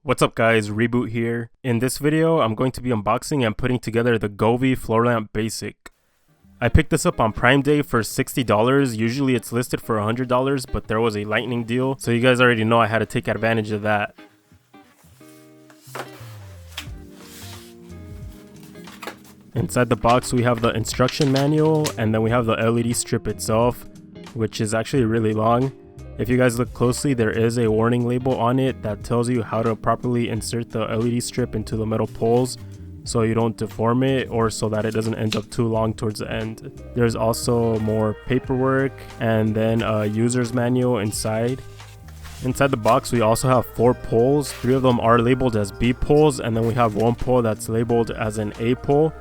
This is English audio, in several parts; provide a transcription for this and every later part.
What's up guys, Reboot here. In this video, I'm going to be unboxing and putting together the Govee floor lamp basic. I picked this up on Prime Day for $60, usually it's listed for $100, but there was a lightning deal, so you guys already know I had to take advantage of that. Inside the box we have the instruction manual, and then we have the LED strip itself, which is actually really long. If you guys look closely, there is a warning label on it that tells you how to properly insert the LED strip into the metal poles so you don't deform it or so that it doesn't end up too long towards the end. There's also more paperwork and then a user's manual inside. Inside the box we also have 4 poles. 3 of them are labeled as B poles, and then we have 1 pole that's labeled as an A pole.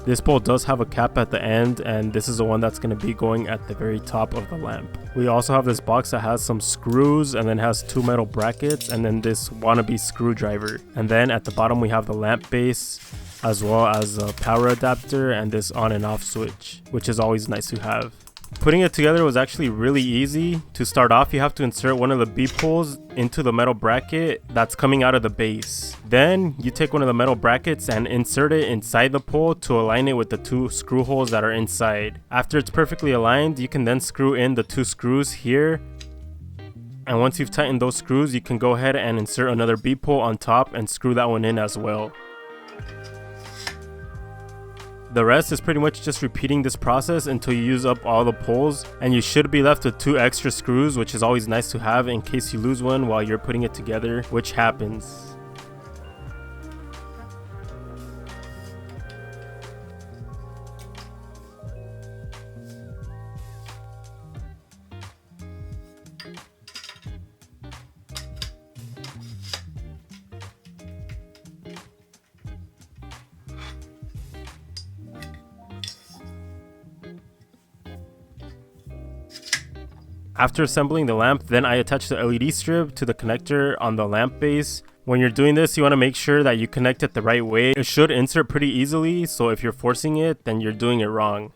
This pole does have a cap at the end, and this is the one that's going to be going at the very top of the lamp. We also have this box that has some screws and then has 2 metal brackets and then this wannabe screwdriver. And then at the bottom we have the lamp base as well as a power adapter and this on and off switch, which is always nice to have. Putting it together was actually really easy. To start off, you have to insert one of the B poles into the metal bracket that's coming out of the base. Then you take one of the metal brackets and insert it inside the pole to align it with the 2 screw holes that are inside. After it's perfectly aligned, you can then screw in the 2 screws here. And once you've tightened those screws, you can go ahead and insert another B pole on top and screw that one in as well. The rest is pretty much just repeating this process until you use up all the poles, and you should be left with 2 extra screws, which is always nice to have in case you lose one while you're putting it together, which happens. After assembling the lamp, then I attach the LED strip to the connector on the lamp base. When you're doing this, you want to make sure that you connect it the right way. It should insert pretty easily, so if you're forcing it, then you're doing it wrong.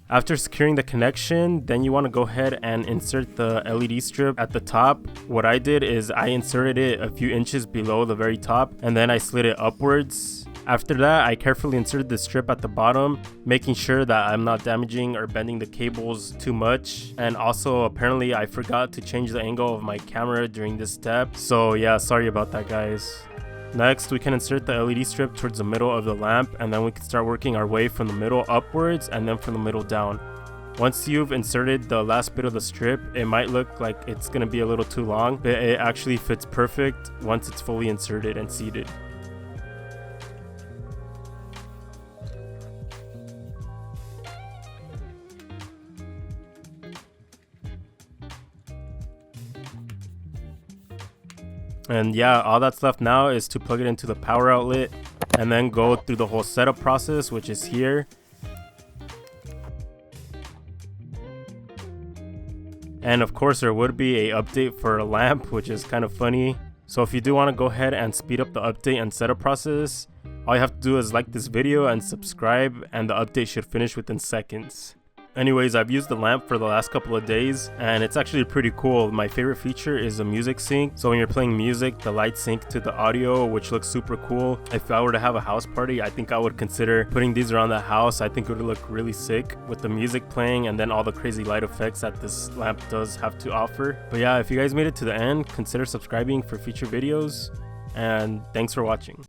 After securing the connection, then you want to go ahead and insert the LED strip at the top. What I did is I inserted it a few inches below the very top, and then I slid it upwards. After that, I carefully inserted the strip at the bottom, making sure that I'm not damaging or bending the cables too much. And also, apparently I forgot to change the angle of my camera during this step, so yeah, sorry about that guys. Next, we can insert the LED strip towards the middle of the lamp, and then we can start working our way from the middle upwards and then from the middle down. Once you've inserted the last bit of the strip, it might look like it's going to be a little too long, but it actually fits perfect once it's fully inserted and seated. And yeah, all that's left now is to plug it into the power outlet and then go through the whole setup process, which is here. And of course there would be an update for a lamp, which is kind of funny. So if you do want to go ahead and speed up the update and setup process, all you have to do is like this video and subscribe, and the update should finish within seconds. Anyways, I've used the lamp for the last couple of days and it's actually pretty cool. My favorite feature is the music sync. So when you're playing music, the lights sync to the audio, which looks super cool. If I were to have a house party, I think I would consider putting these around the house. I think it would look really sick with the music playing and then all the crazy light effects that this lamp does have to offer. But yeah, if you guys made it to the end, consider subscribing for future videos, and thanks for watching.